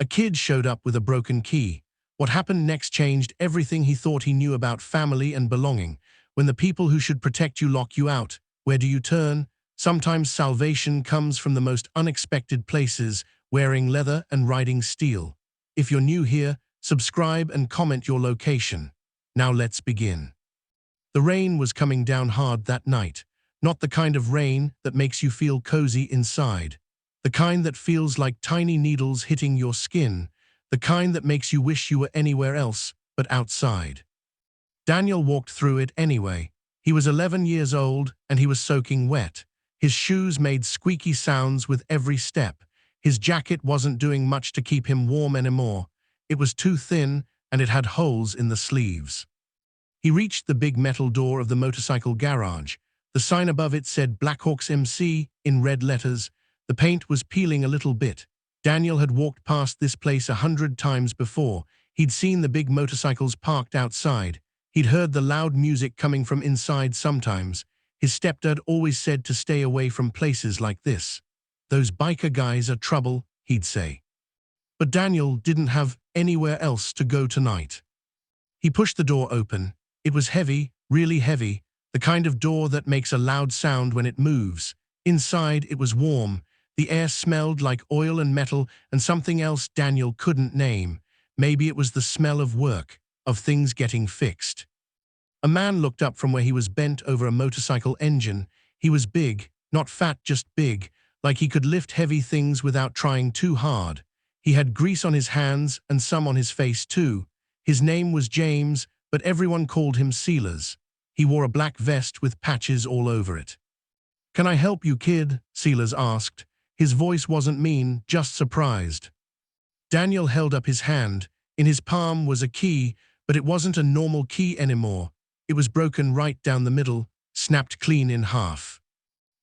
A kid showed up with a broken key. What happened next changed everything he thought he knew about family and belonging. When the people who should protect you lock you out, where do you turn? Sometimes salvation comes from the most unexpected places, wearing leather and riding steel. If you're new here, subscribe and comment your location. Now let's begin. The rain was coming down hard that night. Not the kind of rain that makes you feel cozy inside. The kind that feels like tiny needles hitting your skin. The kind that makes you wish you were anywhere else but outside. Daniel walked through it anyway. He was 11 years old and he was soaking wet. His shoes made squeaky sounds with every step. His jacket wasn't doing much to keep him warm anymore. It was too thin and it had holes in the sleeves. He reached the big metal door of the motorcycle garage. The sign above it said Blackhawks MC in red letters. The paint was peeling a little bit. Daniel had walked past this place 100 times before. He'd seen the big motorcycles parked outside. He'd heard the loud music coming from inside sometimes. His stepdad always said to stay away from places like this. Those biker guys are trouble, he'd say. But Daniel didn't have anywhere else to go tonight. He pushed the door open. It was heavy, really heavy, the kind of door that makes a loud sound when it moves. Inside, it was warm. The air smelled like oil and metal and something else Daniel couldn't name. Maybe it was the smell of work, of things getting fixed. A man looked up from where he was bent over a motorcycle engine. He was big, not fat, just big, like he could lift heavy things without trying too hard. He had grease on his hands and some on his face too. His name was James, but everyone called him Sealers. He wore a black vest with patches all over it. "Can I help you, kid?" Sealers asked. His voice wasn't mean, just surprised. Daniel held up his hand. In his palm was a key, but it wasn't a normal key anymore. It was broken right down the middle, snapped clean in half.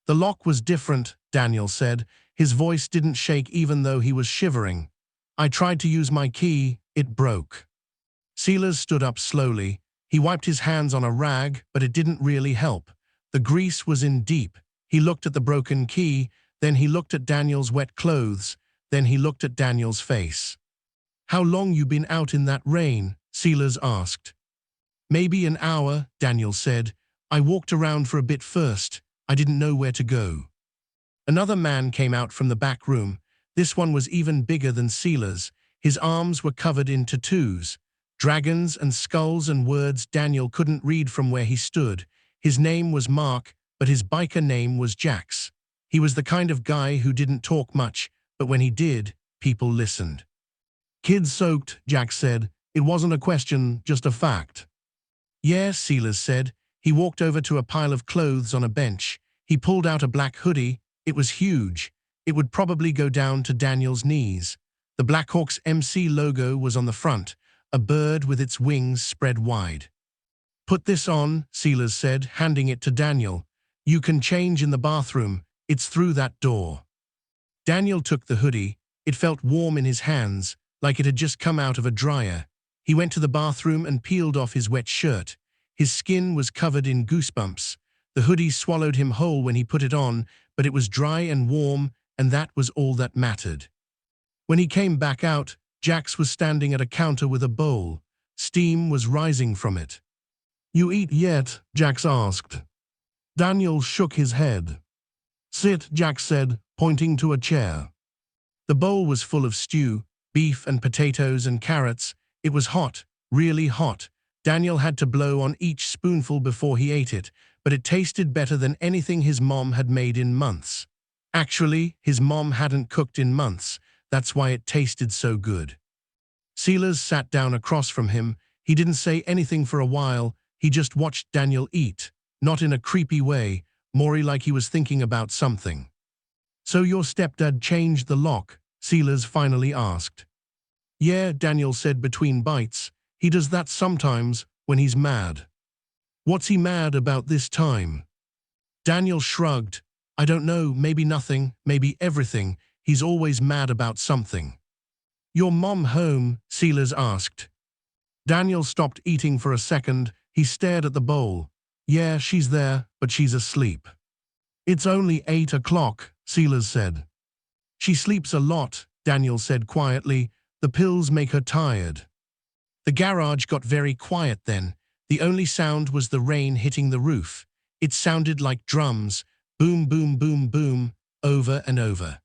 The lock was different, Daniel said. His voice didn't shake even though he was shivering. "I tried to use my key, it broke." Sealers stood up slowly. He wiped his hands on a rag, but it didn't really help. The grease was in deep. He looked at the broken key, then he looked at Daniel's wet clothes, then he looked at Daniel's face. "How long you been out in that rain?" Sealers asked. "Maybe an hour," Daniel said. "I walked around for a bit first. I didn't know where to go." Another man came out from the back room. This one was even bigger than Sealers. His arms were covered in tattoos. Dragons and skulls and words Daniel couldn't read from where he stood. His name was Mark, but his biker name was Jax. He was the kind of guy who didn't talk much, but when he did, people listened. "Kid soaked," Jax said. "It wasn't a question, just a fact." "Yeah," Sealers said. He walked over to a pile of clothes on a bench. He pulled out a black hoodie. It was huge. It would probably go down to Daniel's knees. The Blackhawks MC logo was on the front, a bird with its wings spread wide. "Put this on," Sealers said, handing it to Daniel. "You can change in the bathroom. It's through that door." Daniel took the hoodie. It felt warm in his hands, like it had just come out of a dryer. He went to the bathroom and peeled off his wet shirt. His skin was covered in goosebumps. The hoodie swallowed him whole when he put it on, but it was dry and warm, and that was all that mattered. When he came back out, Jax was standing at a counter with a bowl. Steam was rising from it. "You eat yet?" Jax asked. Daniel shook his head. "Sit," Jax said, pointing to a chair. The bowl was full of stew, beef and potatoes and carrots. It was hot, really hot. Daniel had to blow on each spoonful before he ate it, but it tasted better than anything his mom had made in months. Actually, his mom hadn't cooked in months. That's why it tasted so good. Sealers sat down across from him. He didn't say anything for a while. He just watched Daniel eat, not in a creepy way, more like he was thinking about something. "So your stepdad changed the lock?" Sealers finally asked. "Yeah," Daniel said between bites. "He does that sometimes, when he's mad." "What's he mad about this time?" Daniel shrugged. "I don't know, maybe nothing, maybe everything. He's always mad about something." "Your mom home?" Sealers asked. Daniel stopped eating for a second. He stared at the bowl. "Yeah, she's there, but she's asleep." "It's only 8 o'clock, Sealers said. "She sleeps a lot," Daniel said quietly, The pills make her tired. The garage got very quiet then. The only sound was the rain hitting the roof. It sounded like drums, boom, boom, boom, boom, over and over.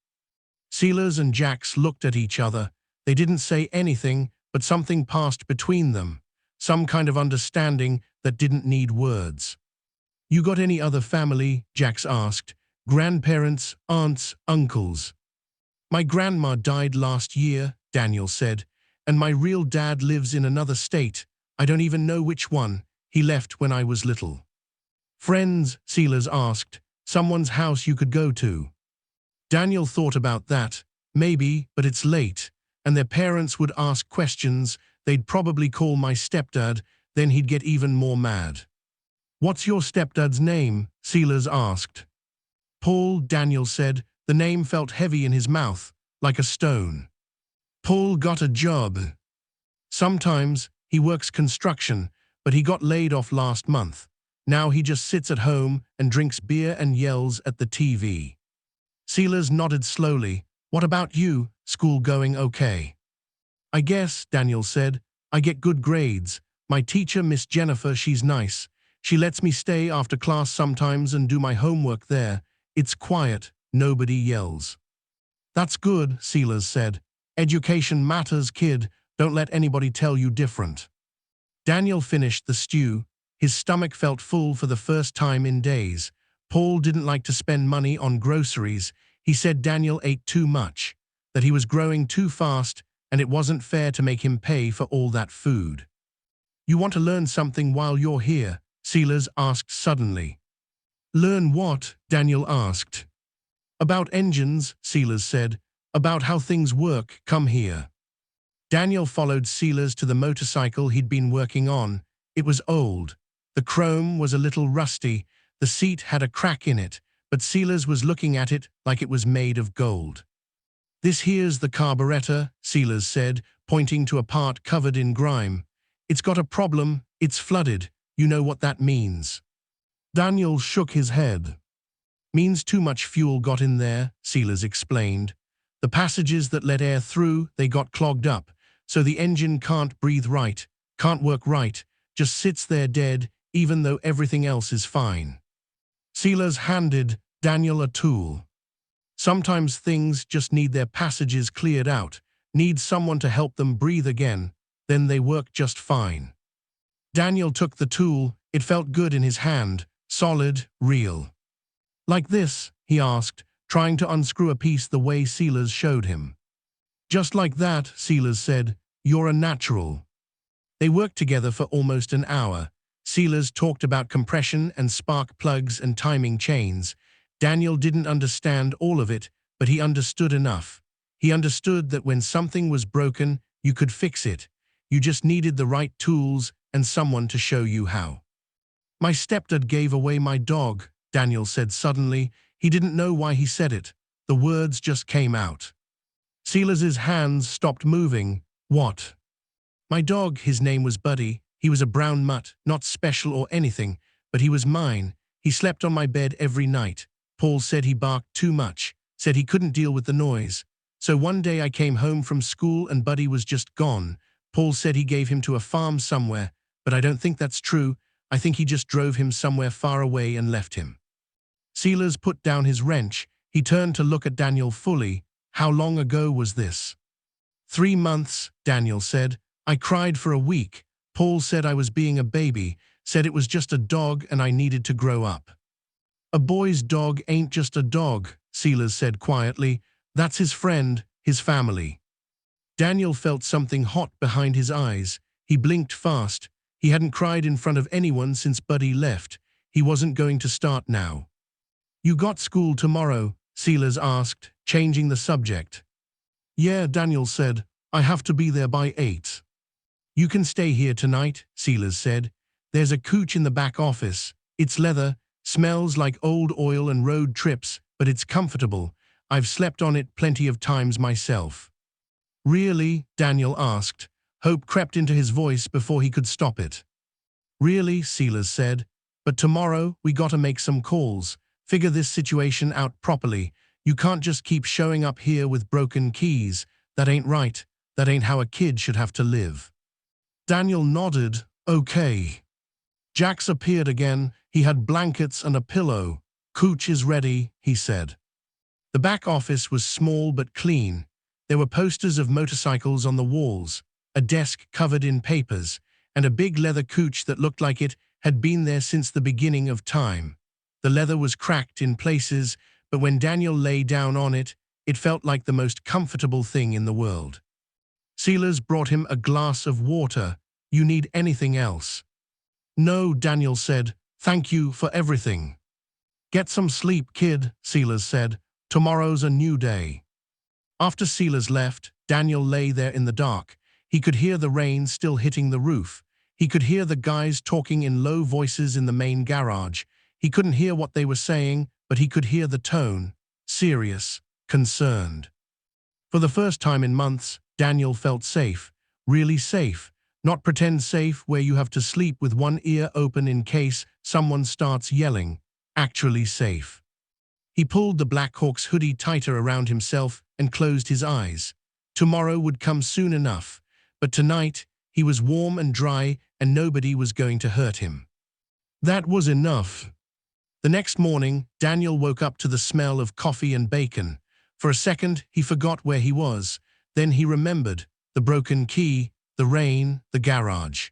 Silas and Jax looked at each other. They didn't say anything, but something passed between them. Some kind of understanding that didn't need words. "You got any other family?" Jax asked. "Grandparents, aunts, uncles?" "My grandma died last year," Daniel said, "and my real dad lives in another state. I don't even know which one. He left when I was little." "Friends?" Silas asked. "Someone's house you could go to?" Daniel thought about that. Maybe, but it's late. And their parents would ask questions. They'd probably call my stepdad. Then he'd get even more mad. "What's your stepdad's name?" Silas asked. "Paul," Daniel said. The name felt heavy in his mouth, like a stone. "Paul got a job." "Sometimes. He works construction, but he got laid off last month. Now he just sits at home and drinks beer and yells at the TV." Silas nodded slowly. "What about you? School going okay?" "I guess," Daniel said. "I get good grades. My teacher, Miss Jennifer, she's nice. She lets me stay after class sometimes and do my homework there. It's quiet. Nobody yells." "That's good," Silas said. "Education matters, kid. Don't let anybody tell you different." Daniel finished the stew. His stomach felt full for the first time in days. Paul didn't like to spend money on groceries. He said Daniel ate too much, that he was growing too fast, and it wasn't fair to make him pay for all that food. "You want to learn something while you're here?" Silas asked suddenly. "Learn what?" Daniel asked. "About engines," Silas said. "About how things work. Come here." Daniel followed Silas to the motorcycle he'd been working on. It was old. The chrome was a little rusty. The seat had a crack in it, but Silas was looking at it like it was made of gold. "This here's the carburetor," Silas said, pointing to a part covered in grime. "It's got a problem. It's flooded. You know what that means." Daniel shook his head. "Means too much fuel got in there," Silas explained. "The passages that let air through, they got clogged up, so the engine can't breathe right, can't work right, just sits there dead, even though everything else is fine." Silas handed Daniel a tool. "Sometimes things just need their passages cleared out, need someone to help them breathe again, then they work just fine." Daniel took the tool. It felt good in his hand, solid, real. "Like this?" he asked, trying to unscrew a piece the way Silas showed him. "Just like that," Silas said. "You're a natural." They worked together for almost an hour. Silas talked about compression and spark plugs and timing chains. Daniel didn't understand all of it, but he understood enough. He understood that when something was broken, you could fix it. You just needed the right tools and someone to show you how. "My stepdad gave away my dog," Daniel said suddenly. He didn't know why he said it. The words just came out. Silas's hands stopped moving. "What?" "My dog, his name was Buddy. He was a brown mutt, not special or anything, but he was mine. He slept on my bed every night. Paul said he barked too much, said he couldn't deal with the noise. So one day I came home from school and Buddy was just gone. Paul said he gave him to a farm somewhere, but I don't think that's true. I think he just drove him somewhere far away and left him." Silas put down his wrench. He turned to look at Daniel fully. "How long ago was this?" 3 months, Daniel said. "I cried for a week. Paul said I was being a baby, said it was just a dog and I needed to grow up." "A boy's dog ain't just a dog," Silas said quietly. "That's his friend, his family." Daniel felt something hot behind his eyes. He blinked fast. He hadn't cried in front of anyone since Buddy left. He wasn't going to start now. "You got school tomorrow?" Silas asked, changing the subject. "Yeah," Daniel said. "I have to be there by 8. "You can stay here tonight," Silas said. "There's a couch in the back office. It's leather, smells like old oil and road trips, but it's comfortable. I've slept on it plenty of times myself." "Really?" Daniel asked. Hope crept into his voice before he could stop it. "Really," Silas said. "But tomorrow we gotta make some calls, figure this situation out properly. You can't just keep showing up here with broken keys. That ain't right. That ain't how a kid should have to live. Daniel nodded. Okay. Jax appeared again. He had blankets and a pillow. Cooch is ready, he said. The back office was small but clean. There were posters of motorcycles on the walls, a desk covered in papers, and a big leather couch that looked like it had been there since the beginning of time. The leather was cracked in places, but when Daniel lay down on it, it felt like the most comfortable thing in the world. Sealers brought him a glass of water. You need anything else? No, Daniel said. Thank you for everything. Get some sleep, kid, Sealers said. Tomorrow's a new day. After Sealers left, Daniel lay there in the dark. He could hear the rain still hitting the roof. He could hear the guys talking in low voices in the main garage. He couldn't hear what they were saying, but he could hear the tone. Serious, concerned. For the first time in months, Daniel felt safe. Really safe. Not pretend safe where you have to sleep with one ear open in case someone starts yelling. Actually safe. He pulled the Blackhawks hoodie tighter around himself and closed his eyes. Tomorrow would come soon enough, but tonight he was warm and dry and nobody was going to hurt him. That was enough. The next morning, Daniel woke up to the smell of coffee and bacon. For a second, he forgot where he was. Then he remembered the broken key, the rain, the garage.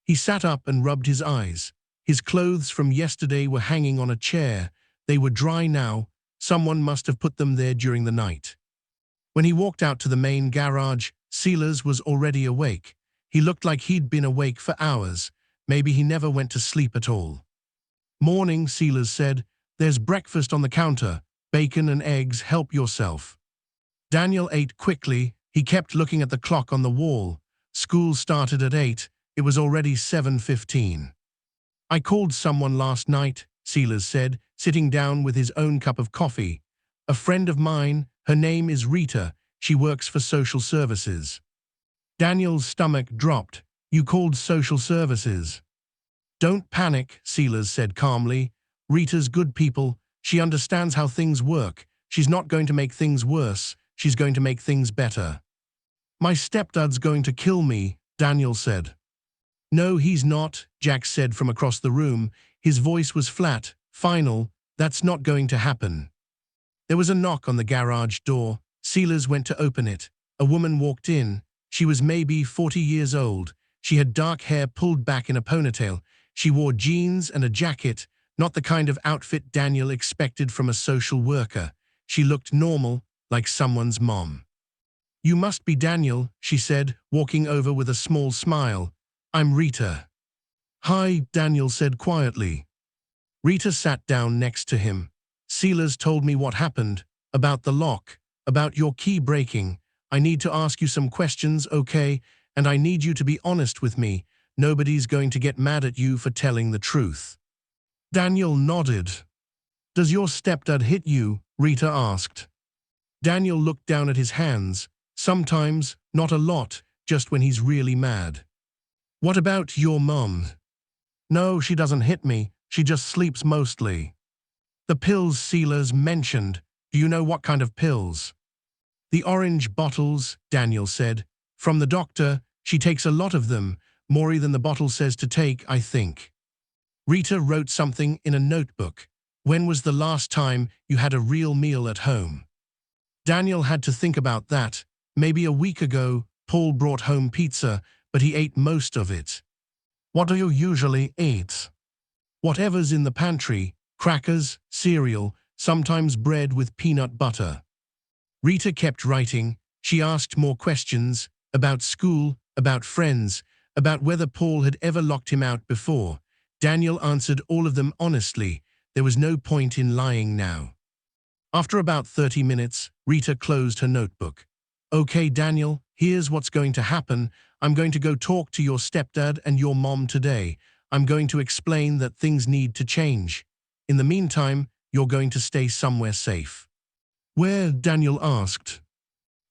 He sat up and rubbed his eyes. His clothes from yesterday were hanging on a chair. They were dry now. Someone must have put them there during the night. When he walked out to the main garage, Sealers was already awake. He looked like he'd been awake for hours. Maybe he never went to sleep at all. Morning, Sealers said. There's breakfast on the counter. Bacon and eggs, help yourself. Daniel ate quickly. He kept looking at the clock on the wall. School started at 8. It was already 7:15. I called someone last night, Sealers said, sitting down with his own cup of coffee. A friend of mine, her name is Rita. She works for social services. Daniel's stomach dropped. You called social services? Don't panic, Sealers said calmly. Rita's good people. She understands how things work. She's not going to make things worse. She's going to make things better. My stepdad's going to kill me, Daniel said. No, he's not, Jack said from across the room. His voice was flat, final. That's not going to happen. There was a knock on the garage door. Sealers went to open it. A woman walked in. She was maybe 40 years old. She had dark hair pulled back in a ponytail. She wore jeans and a jacket, not the kind of outfit Daniel expected from a social worker. She looked normal, like someone's mom. You must be Daniel, she said, walking over with a small smile. I'm Rita. Hi, Daniel said quietly. Rita sat down next to him. Sealers told me what happened, about the lock, about your key breaking. I need to ask you some questions, okay? And I need you to be honest with me. Nobody's going to get mad at you for telling the truth. Daniel nodded. Does your stepdad hit you? Rita asked. Daniel looked down at his hands. Sometimes, not a lot, just when he's really mad. What about your mom? No, she doesn't hit me. She just sleeps mostly. The pills Sealers mentioned. Do you know what kind of pills? The orange bottles, Daniel said. From the doctor, she takes a lot of them, more than the bottle says to take, I think. Rita wrote something in a notebook. When was the last time you had a real meal at home? Daniel had to think about that. Maybe a week ago, Paul brought home pizza, but he ate most of it. What do you usually eat? Whatever's in the pantry, crackers, cereal, sometimes bread with peanut butter. Rita kept writing. She asked more questions, about school, about friends, about whether Paul had ever locked him out before. Daniel answered all of them honestly. There was no point in lying now. After about 30 minutes, Rita closed her notebook. Okay, Daniel, here's what's going to happen. I'm going to go talk to your stepdad and your mom today. I'm going to explain that things need to change. In the meantime, you're going to stay somewhere safe. Where? Daniel asked.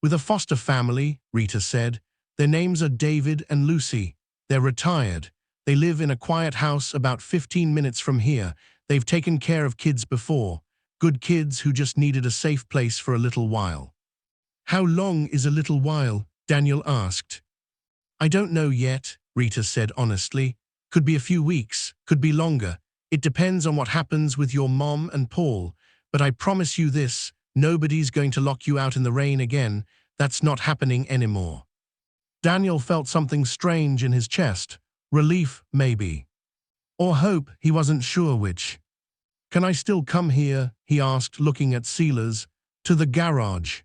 With a foster family, Rita said. Their names are David and Lucy. They're retired. They live in a quiet house about 15 minutes from here. They've taken care of kids before. Good kids who just needed a safe place for a little while. How long is a little while? Daniel asked. I don't know yet, Rita said honestly. Could be a few weeks, could be longer. It depends on what happens with your mom and Paul. But I promise you this, nobody's going to lock you out in the rain again. That's not happening anymore. Daniel felt something strange in his chest. Relief, maybe. Or hope, he wasn't sure which. Can I still come here, he asked, looking at Silas. To the garage.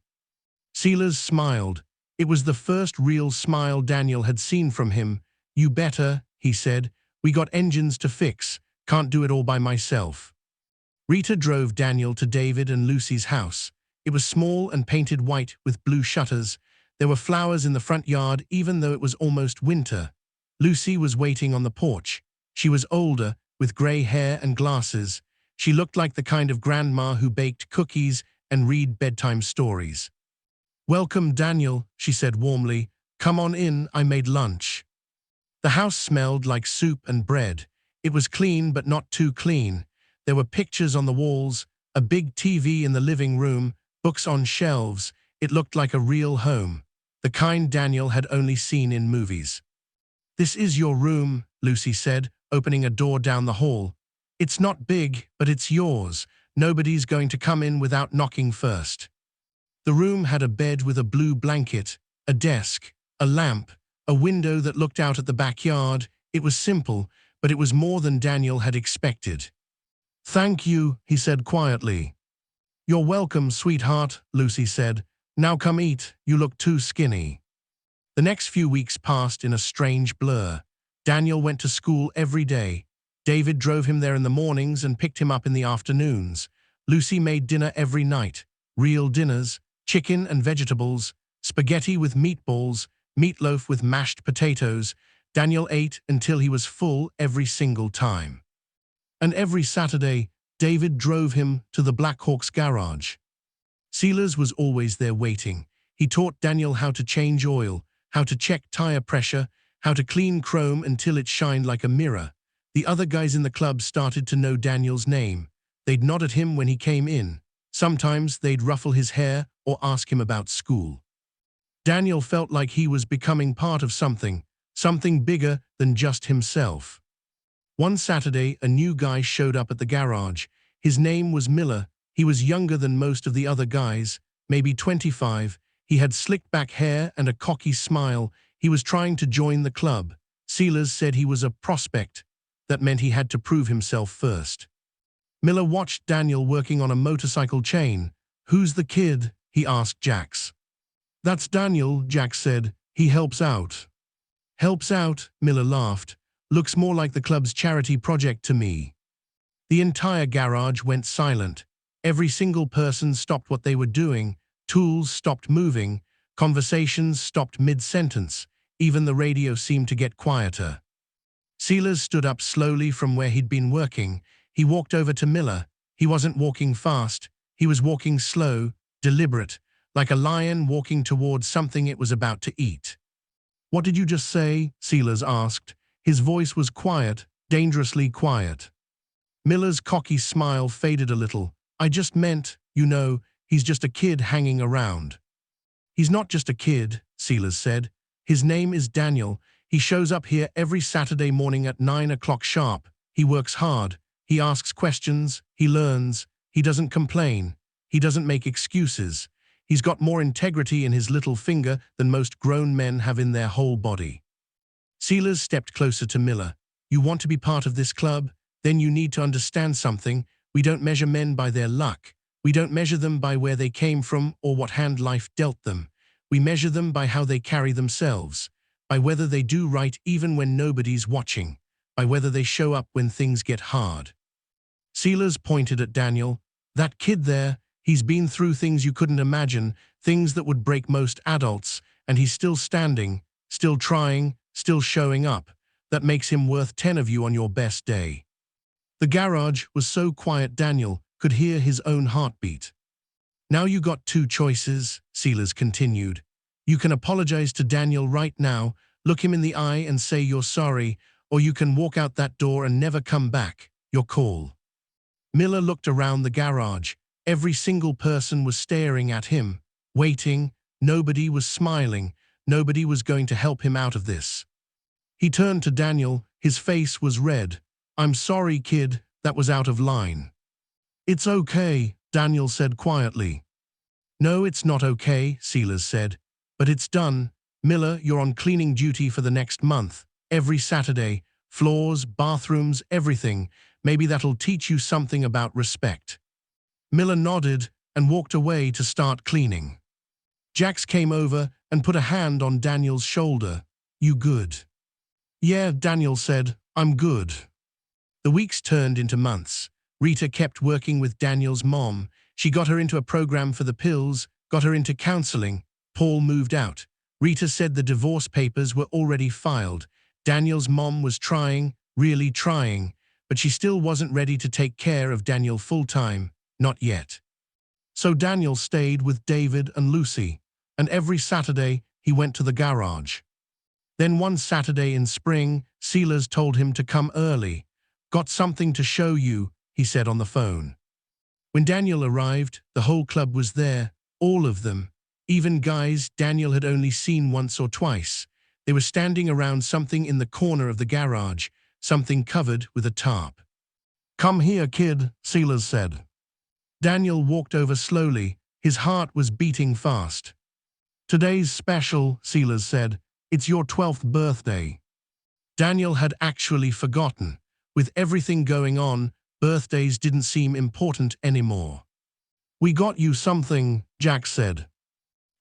Silas smiled. It was the first real smile Daniel had seen from him. You better, he said. We got engines to fix. Can't do it all by myself. Rita drove Daniel to David and Lucy's house. It was small and painted white with blue shutters. There were flowers in the front yard even though it was almost winter. Lucy was waiting on the porch. She was older, with grey hair and glasses. She looked like the kind of grandma who baked cookies and read bedtime stories. Welcome, Daniel, she said warmly. Come on in, I made lunch. The house smelled like soup and bread. It was clean but not too clean. There were pictures on the walls, a big TV in the living room, books on shelves. It looked like a real home, the kind Daniel had only seen in movies. This is your room, Lucy said, opening a door down the hall. It's not big, but it's yours. Nobody's going to come in without knocking first. The room had a bed with a blue blanket, a desk, a lamp, a window that looked out at the backyard. It was simple, but it was more than Daniel had expected. Thank you, he said quietly. You're welcome, sweetheart, Lucy said. Now come eat, you look too skinny. The next few weeks passed in a strange blur. Daniel went to school every day. David drove him there in the mornings and picked him up in the afternoons. Lucy made dinner every night, real dinners, chicken and vegetables, spaghetti with meatballs, meatloaf with mashed potatoes. Daniel ate until he was full every single time. And every Saturday, David drove him to the Blackhawks garage. Silas was always there waiting. He taught Daniel how to change oil, how to check tire pressure, how to clean chrome until it shined like a mirror. The other guys in the club started to know Daniel's name. They'd nod at him when he came in. Sometimes they'd ruffle his hair or ask him about school. Daniel felt like he was becoming part of something bigger than just himself. One Saturday, a new guy showed up at the garage. His name was Miller. He was younger than most of the other guys, maybe 25. He had slicked back hair and a cocky smile. He was trying to join the club. Silas said he was a prospect. That meant he had to prove himself first. Miller watched Daniel working on a motorcycle chain. Who's the kid? He asked Jax. That's Daniel, Jax said. He helps out. Helps out? Miller laughed. Looks more like the club's charity project to me. The entire garage went silent. Every single person stopped what they were doing. Tools stopped moving. Conversations stopped mid-sentence. Even the radio seemed to get quieter. Silas stood up slowly from where he'd been working. He walked over to Miller. He wasn't walking fast. He was walking slow, deliberate, like a lion walking towards something it was about to eat. What did you just say? Silas asked. His voice was quiet, dangerously quiet. Miller's cocky smile faded a little. I just meant, you know, he's just a kid hanging around. He's not just a kid, Silas said. His name is Daniel. He shows up here every Saturday morning at 9 o'clock sharp. He works hard. He asks questions. He learns. He doesn't complain. He doesn't make excuses. He's got more integrity in his little finger than most grown men have in their whole body. Silas stepped closer to Miller. You want to be part of this club? Then you need to understand something. We don't measure men by their luck. We don't measure them by where they came from or what hand life dealt them. We measure them by how they carry themselves, by whether they do right even when nobody's watching, by whether they show up when things get hard. Silas pointed at Daniel. That kid there, he's been through things you couldn't imagine, things that would break most adults, and he's still standing, still trying, still showing up. That makes him worth 10 of you on your best day. The garage was so quiet Daniel could hear his own heartbeat. Now you got two choices, Silas continued. You can apologize to Daniel right now, look him in the eye and say you're sorry, or you can walk out that door and never come back. Your call. Miller looked around the garage. Every single person was staring at him, waiting. Nobody was smiling. Nobody was going to help him out of this. He turned to Daniel. His face was red. "I'm sorry, kid, that was out of line." "It's okay," Daniel said quietly. "No, it's not okay," Silas said. "But it's done. Miller, you're on cleaning duty for the next month. Every Saturday. Floors, bathrooms, everything. Maybe that'll teach you something about respect." Miller nodded and walked away to start cleaning. Jax came over and put a hand on Daniel's shoulder. "You good?" "Yeah," Daniel said, "I'm good." The weeks turned into months. Rita kept working with Daniel's mom. She got her into a program for the pills, got her into counseling. Paul moved out. Rita said the divorce papers were already filed. Daniel's mom was trying, really trying, but she still wasn't ready to take care of Daniel full-time, not yet. So Daniel stayed with David and Lucy, and every Saturday he went to the garage. Then one Saturday in spring, Silas told him to come early. "Got something to show you," he said on the phone. When Daniel arrived, the whole club was there, all of them, even guys Daniel had only seen once or twice. They were standing around something in the corner of the garage, something covered with a tarp. "Come here, kid," Silas said. Daniel walked over slowly. His heart was beating fast. "Today's special," Silas said. "It's your 12th birthday." Daniel had actually forgotten. With everything going on, birthdays didn't seem important anymore. "We got you something," Jax said.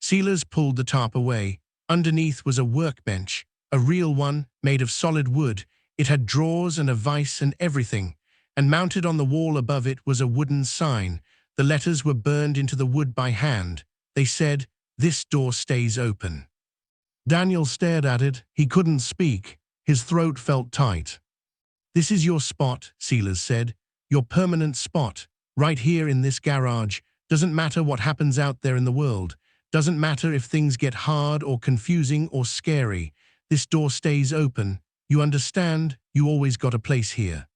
Silas pulled the tarp away. Underneath was a workbench, a real one, made of solid wood. It had drawers and a vise and everything, and mounted on the wall above it was a wooden sign. The letters were burned into the wood by hand. They said, "This door stays open." Daniel stared at it. He couldn't speak. His throat felt tight. "This is your spot," Silas said. "Your permanent spot, right here in this garage. Doesn't matter what happens out there in the world. Doesn't matter if things get hard or confusing or scary. This door stays open. You understand? You always got a place here."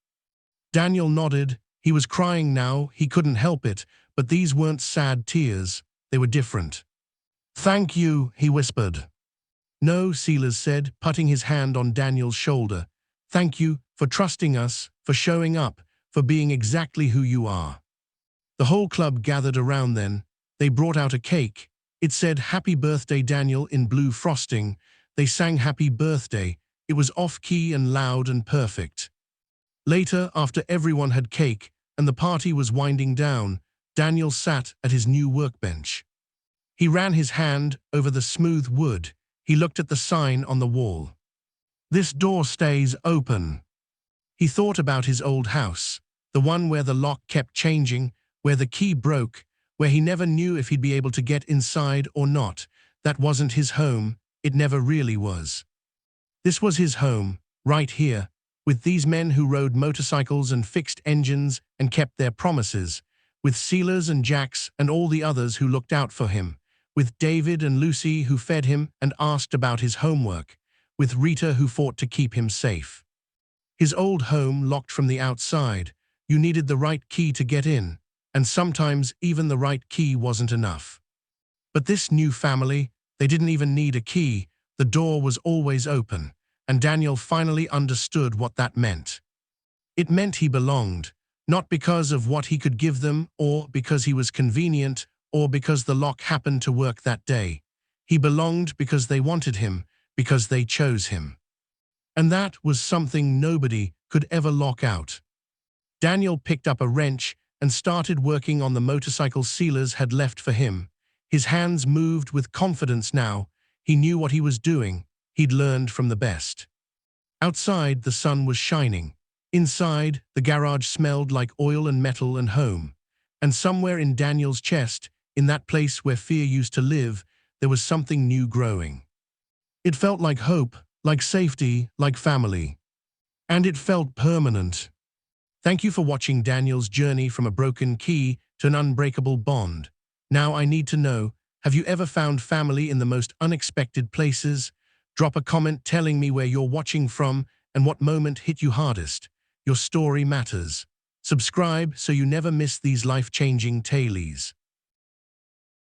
Daniel nodded. He was crying now. He couldn't help it, but these weren't sad tears. They were different. "Thank you," he whispered. "No," Silas said, putting his hand on Daniel's shoulder. "Thank you for trusting us, for showing up, for being exactly who you are." The whole club gathered around then. They brought out a cake. It said, "Happy Birthday, Daniel," in blue frosting. They sang Happy Birthday. It was off-key and loud and perfect. Later, after everyone had cake and the party was winding down, Daniel sat at his new workbench. He ran his hand over the smooth wood. He looked at the sign on the wall. "This door stays open." He thought about his old house, the one where the lock kept changing, where the key broke, where he never knew if he'd be able to get inside or not. That wasn't his home. It never really was. This was his home, right here, with these men who rode motorcycles and fixed engines and kept their promises, with Silas and Jax and all the others who looked out for him, with David and Lucy who fed him and asked about his homework, with Rita who fought to keep him safe. His old home locked from the outside. You needed the right key to get in, and sometimes even the right key wasn't enough. But this new family, they didn't even need a key. The door was always open, and Daniel finally understood what that meant. It meant he belonged, not because of what he could give them, or because he was convenient, or because the lock happened to work that day. He belonged because they wanted him, because they chose him. And that was something nobody could ever lock out. Daniel picked up a wrench and started working on the motorcycle Silas had left for him. His hands moved with confidence now. He knew what he was doing. He'd learned from the best. Outside, the sun was shining. Inside, the garage smelled like oil and metal and home. And somewhere in Daniel's chest, in that place where fear used to live, there was something new growing. It felt like hope, like safety, like family. And it felt permanent. Thank you for watching Daniel's journey from a broken key to an unbreakable bond. Now I need to know, have you ever found family in the most unexpected places? Drop a comment telling me where you're watching from and what moment hit you hardest. Your story matters. Subscribe so you never miss these life-changing tales.